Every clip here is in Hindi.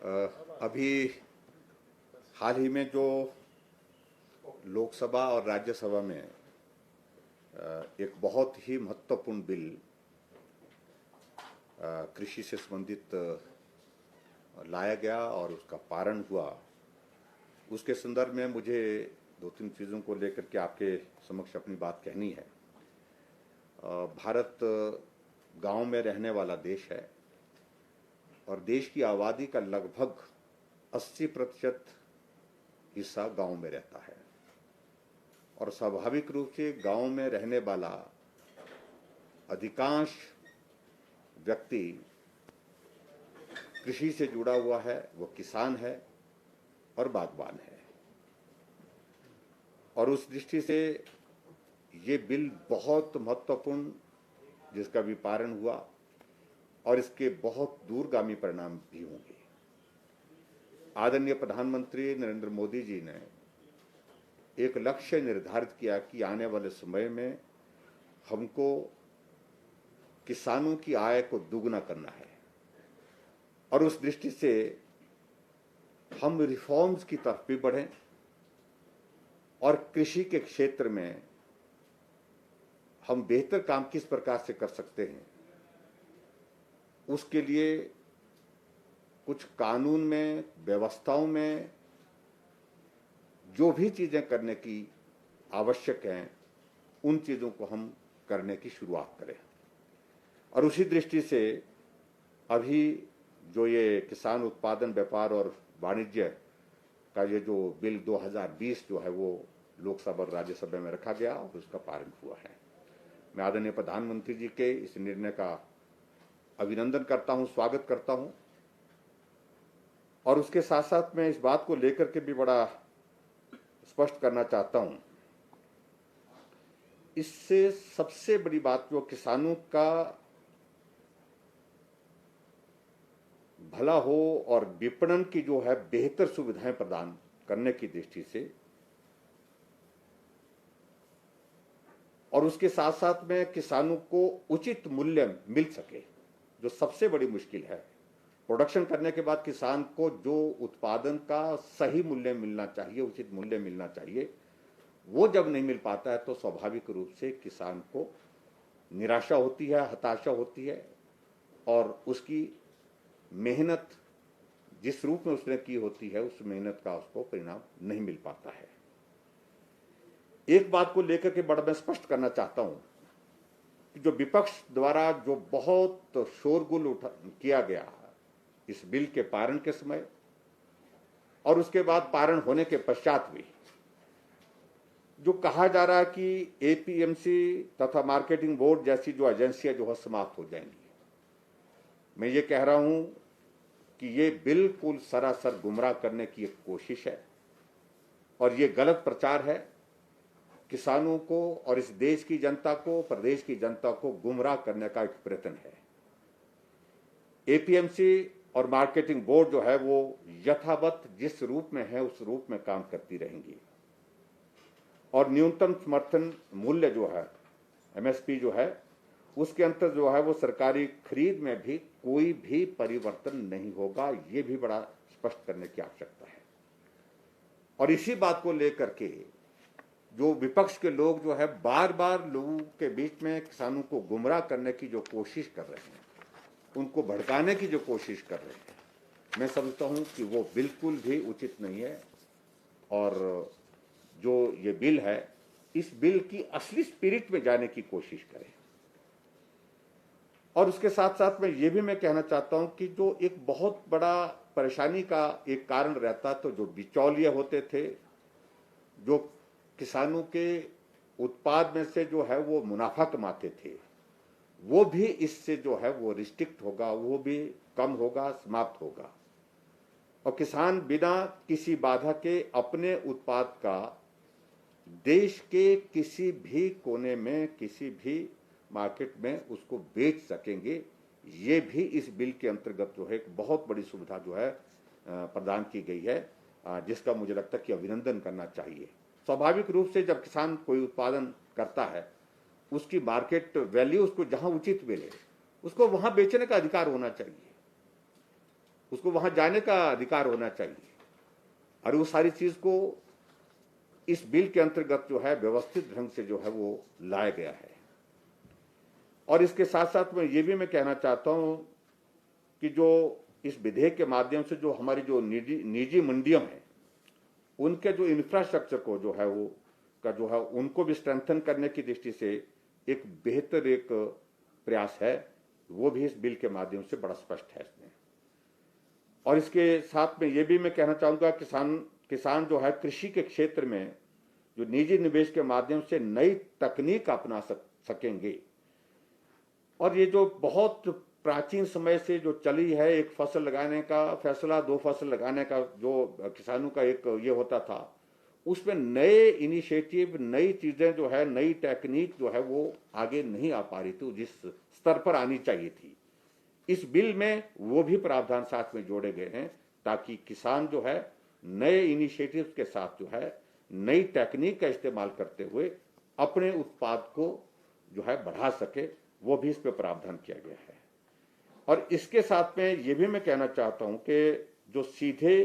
अभी हाल ही में जो लोकसभा और राज्यसभा में एक बहुत ही महत्वपूर्ण बिल कृषि से संबंधित लाया गया और उसका पारण हुआ, उसके संदर्भ में मुझे दो तीन चीज़ों को लेकर के आपके समक्ष अपनी बात कहनी है। भारत गांव में रहने वाला देश है और देश की आबादी का लगभग 80% हिस्सा गांव में रहता है और स्वाभाविक रूप से गांव में रहने वाला अधिकांश व्यक्ति कृषि से जुड़ा हुआ है, वो किसान है और बागवान है। और उस दृष्टि से ये बिल बहुत महत्वपूर्ण, जिसका भी पारण हुआ और इसके बहुत दूरगामी परिणाम भी होंगे। आदरणीय प्रधानमंत्री नरेंद्र मोदी जी ने एक लक्ष्य निर्धारित किया कि आने वाले समय में हमको किसानों की आय को दुगना करना है और उस दृष्टि से हम रिफॉर्म्स की तरफ भी बढ़ें और कृषि के क्षेत्र में हम बेहतर काम किस प्रकार से कर सकते हैं, उसके लिए कुछ कानून में, व्यवस्थाओं में जो भी चीजें करने की आवश्यक हैं, उन चीजों को हम करने की शुरुआत करें। और उसी दृष्टि से अभी जो ये किसान उत्पादन व्यापार और वाणिज्य का ये जो बिल 2020 जो है वो लोकसभा और राज्यसभा में रखा गया और उसका पारण हुआ है। मैं आदरणीय प्रधानमंत्री जी के इस निर्णय का अभिनंदन करता हूं, स्वागत करता हूं और उसके साथ साथ मैं इस बात को लेकर के भी बड़ा स्पष्ट करना चाहता हूं, इससे सबसे बड़ी बात जो किसानों का भला हो और विपणन की जो है बेहतर सुविधाएं प्रदान करने की दृष्टि से और उसके साथ साथ में किसानों को उचित मूल्य मिल सके, जो सबसे बड़ी मुश्किल है। प्रोडक्शन करने के बाद किसान को जो उत्पादन का सही मूल्य मिलना चाहिए, उचित मूल्य मिलना चाहिए, वो जब नहीं मिल पाता है तो स्वाभाविक रूप से किसान को निराशा होती है, हताशा होती है और उसकी मेहनत जिस रूप में उसने की होती है, उस मेहनत का उसको परिणाम नहीं मिल पाता है। एक बात को लेकर के बड़ा मैं स्पष्ट करना चाहता हूं कि जो विपक्ष द्वारा जो बहुत शोरगुल किया गया इस बिल के पारण के समय और उसके बाद पारण होने के पश्चात भी, जो कहा जा रहा है कि एपीएमसी तथा मार्केटिंग बोर्ड जैसी जो एजेंसियां जो है समाप्त हो जाएंगी, मैं ये कह रहा हूं कि ये बिल्कुल सरासर गुमराह करने की एक कोशिश है और ये गलत प्रचार है। किसानों को और इस देश की जनता को, प्रदेश की जनता को गुमराह करने का एक प्रयत्न है। एपीएमसी और मार्केटिंग बोर्ड जो है वो यथावत जिस रूप में है उस रूप में काम करती रहेंगी और न्यूनतम समर्थन मूल्य जो है, एमएसपी जो है, उसके अंतर जो है वो सरकारी खरीद में भी कोई भी परिवर्तन नहीं होगा। ये भी बड़ा स्पष्ट करने की आवश्यकता है। और इसी बात को लेकर के जो विपक्ष के लोग जो है बार बार लोगों के बीच में किसानों को गुमराह करने की जो कोशिश कर रहे हैं, उनको भड़काने की जो कोशिश कर रहे हैं, मैं समझता हूं कि वो बिल्कुल भी उचित नहीं है। और जो ये बिल है, इस बिल की असली स्पिरिट में जाने की कोशिश करें। और उसके साथ साथ में ये भी मैं कहना चाहता हूं कि जो एक बहुत बड़ा परेशानी का एक कारण रहता, तो जो बिचौलिए होते थे, जो किसानों के उत्पाद में से जो है वो मुनाफा कमाते थे, वो भी इससे जो है वो रिस्ट्रिक्ट होगा, वो भी कम होगा, समाप्त होगा और किसान बिना किसी बाधा के अपने उत्पाद का देश के किसी भी कोने में, किसी भी मार्केट में उसको बेच सकेंगे। ये भी इस बिल के अंतर्गत जो है एक बहुत बड़ी सुविधा जो है प्रदान की गई है, जिसका मुझे लगता है कि अभिनंदन करना चाहिए। स्वाभाविक रूप से जब किसान कोई उत्पादन करता है, उसकी मार्केट वैल्यू उसको जहां उचित मिले उसको वहां बेचने का अधिकार होना चाहिए। उसको वहां जाने का अधिकार होना चाहिए। और वो सारी चीज को इस बिल के अंतर्गत जो है व्यवस्थित ढंग से जो है वो लाया गया है। और इसके साथ साथ में ये भी मैं कहना चाहता हूं कि जो इस विधेयक के माध्यम से जो हमारी जो निजी मंडियां हैं उनके जो इंफ्रास्ट्रक्चर को जो है वो का जो है उनको भी स्ट्रेंथन करने की दृष्टि से एक बेहतर एक प्रयास है, वो भी इस बिल के माध्यम से बड़ा स्पष्ट है इसमें। और इसके साथ में ये भी मैं कहना चाहूंगा किसान जो है कृषि के क्षेत्र में जो निजी निवेश के माध्यम से नई तकनीक अपना सकेंगे। और ये जो बहुत प्राचीन समय से जो चली है एक फसल लगाने का फैसला, 2 फसल लगाने का जो किसानों का एक ये होता था, उसमें नए इनिशिएटिव, नई चीजें जो है, नई टेक्निक जो है वो आगे नहीं आ पा रही थी जिस स्तर पर आनी चाहिए थी। इस बिल में वो भी प्रावधान साथ में जोड़े गए हैं ताकि किसान जो है नए इनिशिएटिव्स के साथ जो है नई टेक्निक का इस्तेमाल करते हुए अपने उत्पाद को जो है बढ़ा सके, वो भी इस पे प्रावधान किया गया है। और इसके साथ में ये भी मैं कहना चाहता हूं कि जो सीधे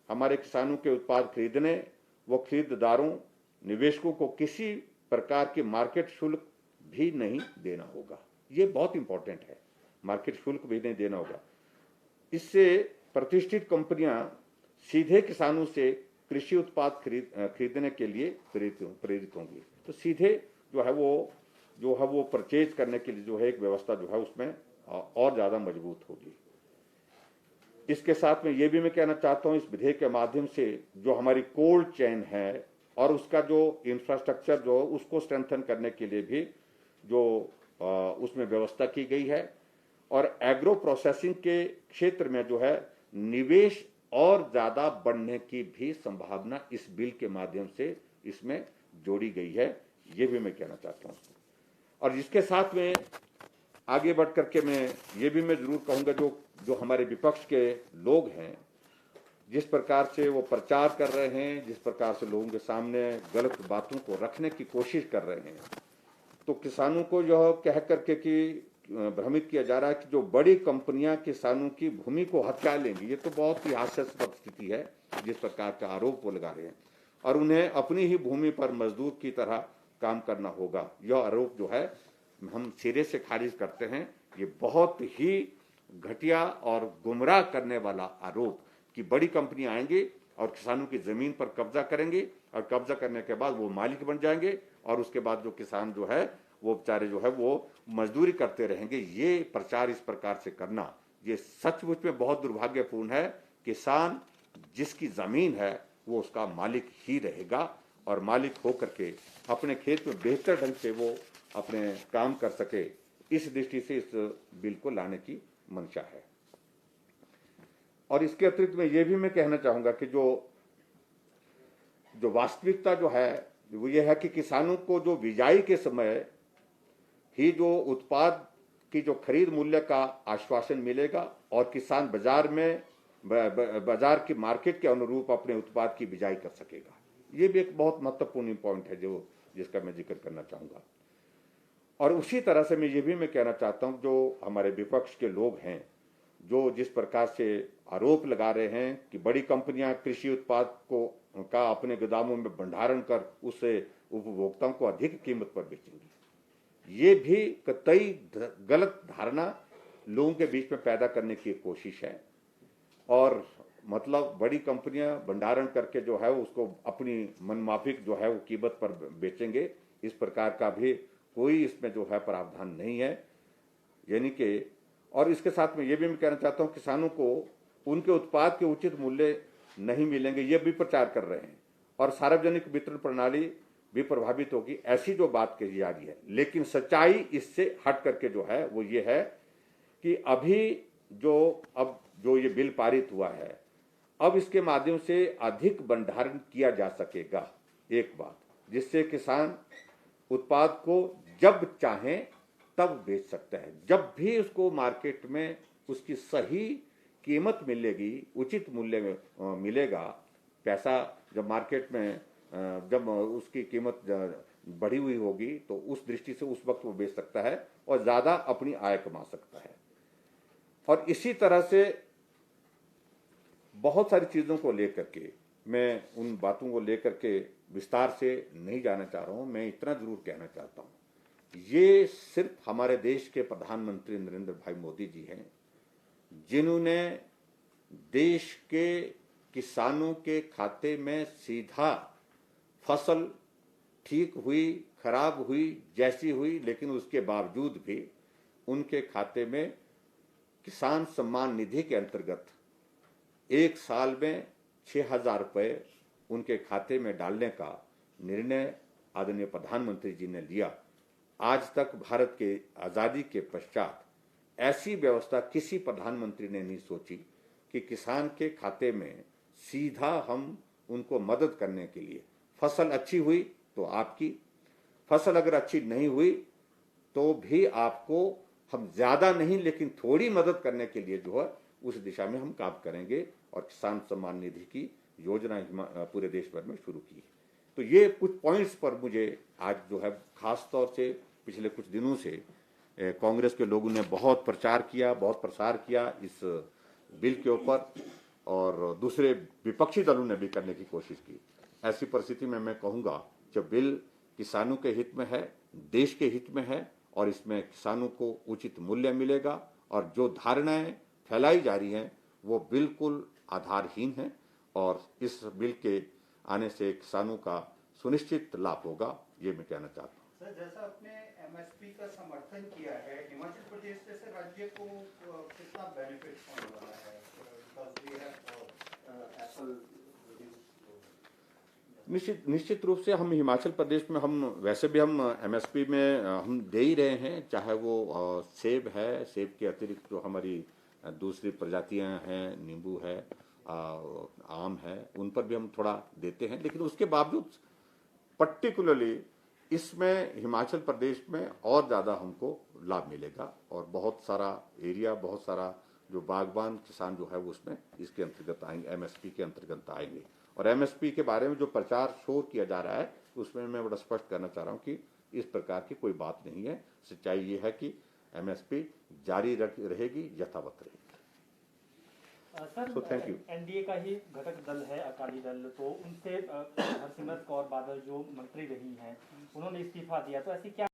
हमारे किसानों के उत्पाद खरीदने, वो खरीददारों, निवेशकों को किसी प्रकार की मार्केट शुल्क भी नहीं देना होगा। ये बहुत इंपॉर्टेंट है, मार्केट शुल्क भी नहीं देना होगा। इससे प्रतिष्ठित कंपनियां सीधे किसानों से कृषि उत्पाद खरीदने के लिए प्रेरित होंगी। तो सीधे जो है वो परचेज करने के लिए जो है एक व्यवस्था जो है उसमें और ज्यादा मजबूत होगी। इसके साथ में ये भी मैं कहना चाहता हूं, इस विधेयक के माध्यम से जो हमारी कोल्ड चेन है और उसका जो इंफ्रास्ट्रक्चर जो उसको स्ट्रेंथन करने के लिए भी जो उसमें व्यवस्था की गई है। और एग्रो प्रोसेसिंग के क्षेत्र में जो है निवेश और ज्यादा बढ़ने की भी संभावना इस बिल के माध्यम से इसमें जोड़ी गई है, ये भी मैं कहना चाहता हूं। और इसके साथ में आगे बढ़ करके मैं ये भी मैं जरूर कहूंगा, जो हमारे विपक्ष के लोग हैं, जिस प्रकार से वो प्रचार कर रहे हैं, जिस प्रकार से लोगों के सामने गलत बातों को रखने की कोशिश कर रहे हैं, तो किसानों को जो कह करके कि भ्रमित किया जा रहा है कि जो बड़ी कंपनियां किसानों की भूमि को हथिया लेंगी, ये तो बहुत ही हास्यास्पद स्थिति है जिस प्रकार का आरोप वो लगा रहे हैं। और उन्हें अपनी ही भूमि पर मजदूर की तरह काम करना होगा, यह आरोप जो है हम सिरे से खारिज करते हैं। ये बहुत ही घटिया और गुमराह करने वाला आरोप कि बड़ी कंपनियां आएंगी और किसानों की जमीन पर कब्जा करेंगे और कब्जा करने के बाद वो मालिक बन जाएंगे और उसके बाद जो किसान जो है वो बेचारे जो है वो मजदूरी करते रहेंगे। ये प्रचार इस प्रकार से करना ये सचमुच में बहुत दुर्भाग्यपूर्ण है। किसान जिसकी जमीन है वो उसका मालिक ही रहेगा और मालिक होकर के अपने खेत में बेहतर ढंग से वो अपने काम कर सके, इस दृष्टि से इस बिल को लाने की मंशा है। और इसके अतिरिक्त में ये भी मैं कहना चाहूंगा कि जो वास्तविकता जो है वो ये है कि किसानों को जो बिजाई के समय ही जो उत्पाद की जो खरीद मूल्य का आश्वासन मिलेगा और किसान बाजार की मार्केट के अनुरूप अपने उत्पाद की बिजाई कर सकेगा। ये भी एक बहुत महत्वपूर्ण पॉइंट है जिसका मैं जिक्र करना चाहूंगा। और उसी तरह से मैं ये भी मैं कहना चाहता हूं, जो हमारे विपक्ष के लोग हैं जो जिस प्रकार से आरोप लगा रहे हैं कि बड़ी कंपनियां कृषि उत्पाद का अपने गोदामों में भंडारण कर उसे उपभोक्ताओं को अधिक कीमत पर बेचेंगी, ये भी कतई गलत धारणा लोगों के बीच में पैदा करने की कोशिश है। और मतलब बड़ी कंपनियां भंडारण करके जो है उसको अपनी मनमाफिक जो है वो कीमत पर बेचेंगे, इस प्रकार का भी कोई इसमें जो है प्रावधान नहीं है। यानी कि और इसके साथ में ये भी मैं कहना चाहता हूं, किसानों को उनके उत्पाद के उचित मूल्य नहीं मिलेंगे, ये भी प्रचार कर रहे हैं और सार्वजनिक वितरण प्रणाली भी प्रभावित होगी, ऐसी जो बात कही जा रही है। लेकिन सच्चाई इससे हट करके जो है वो ये है कि अभी जो ये बिल पारित हुआ है, अब इसके माध्यम से अधिक भंडारण किया जा सकेगा, एक बात, जिससे किसान उत्पाद को जब चाहे तब बेच सकता है। जब भी उसको मार्केट में उसकी सही कीमत मिलेगी, उचित मूल्य में मिलेगा, पैसा जब मार्केट में जब उसकी कीमत बढ़ी हुई होगी तो उस दृष्टि से उस वक्त वो बेच सकता है और ज्यादा अपनी आय कमा सकता है। और इसी तरह से बहुत सारी चीज़ों को लेकर के मैं उन बातों को लेकर के विस्तार से नहीं जाना चाह रहा हूँ। मैं इतना जरूर कहना चाहता हूँ, ये सिर्फ हमारे देश के प्रधानमंत्री नरेंद्र भाई मोदी जी हैं जिन्होंने देश के किसानों के खाते में सीधा फसल ठीक हुई खराब हुई जैसी हुई, लेकिन उसके बावजूद भी उनके खाते में किसान सम्मान निधि के अंतर्गत एक साल में 6,000 रुपये उनके खाते में डालने का निर्णय आदरणीय प्रधानमंत्री जी ने लिया। आज तक भारत के आज़ादी के पश्चात ऐसी व्यवस्था किसी प्रधानमंत्री ने नहीं सोची कि किसान के खाते में सीधा हम उनको मदद करने के लिए, फसल अच्छी हुई तो आपकी, फसल अगर अच्छी नहीं हुई तो भी आपको हम ज्यादा नहीं लेकिन थोड़ी मदद करने के लिए जो है उस दिशा में हम काम करेंगे और किसान सम्मान निधि की योजना पूरे देश भर में शुरू की है। तो ये कुछ पॉइंट्स पर मुझे आज जो है खास तौर से पिछले कुछ दिनों से कांग्रेस के लोगों ने बहुत प्रचार किया, बहुत प्रसार किया इस बिल के ऊपर, और दूसरे विपक्षी दलों ने भी करने की कोशिश की। ऐसी परिस्थिति में मैं कहूँगा जब बिल किसानों के हित में है, देश के हित में है और इसमें किसानों को उचित मूल्य मिलेगा, और जो धारणाएं फैलाई जा रही हैं वो बिल्कुल आधारहीन है, और इस बिल के आने से किसानों का सुनिश्चित लाभ होगा, ये मैं कहना चाहता हूँ। सर, जैसा आपने एमएसपी का समर्थन किया है, हिमाचल प्रदेश जैसे राज्य को कितना बेनिफिट होने वाला है? निश्चित रूप से हम हिमाचल प्रदेश में हम वैसे भी हम एमएसपी में हम दे ही रहे हैं, चाहे वो सेब है, सेब के अतिरिक्त जो हमारी दूसरी प्रजातियां हैं, नींबू है, आम है, उन पर भी हम थोड़ा देते हैं। लेकिन उसके बावजूद पर्टिकुलरली इसमें हिमाचल प्रदेश में और ज़्यादा हमको लाभ मिलेगा, और बहुत सारा एरिया, बहुत सारा जो बागबान किसान जो है वो उसमें इसके अंतर्गत आएंगे, एमएसपी के अंतर्गत आएंगे। और एमएसपी के बारे में जो प्रचार शोर किया जा रहा है उसमें मैं बड़ा स्पष्ट करना चाह रहा हूँ कि इस प्रकार की कोई बात नहीं है। सच्चाई ये है कि एमएसपी जारी रहेगी, यथावत रहेगी। Sir, thank you. एनडीए का ही घटक दल है अकाली दल, तो उनसे हरसिमरत कौर बादल जो मंत्री रही हैं, उन्होंने इस्तीफा दिया, तो ऐसी क्या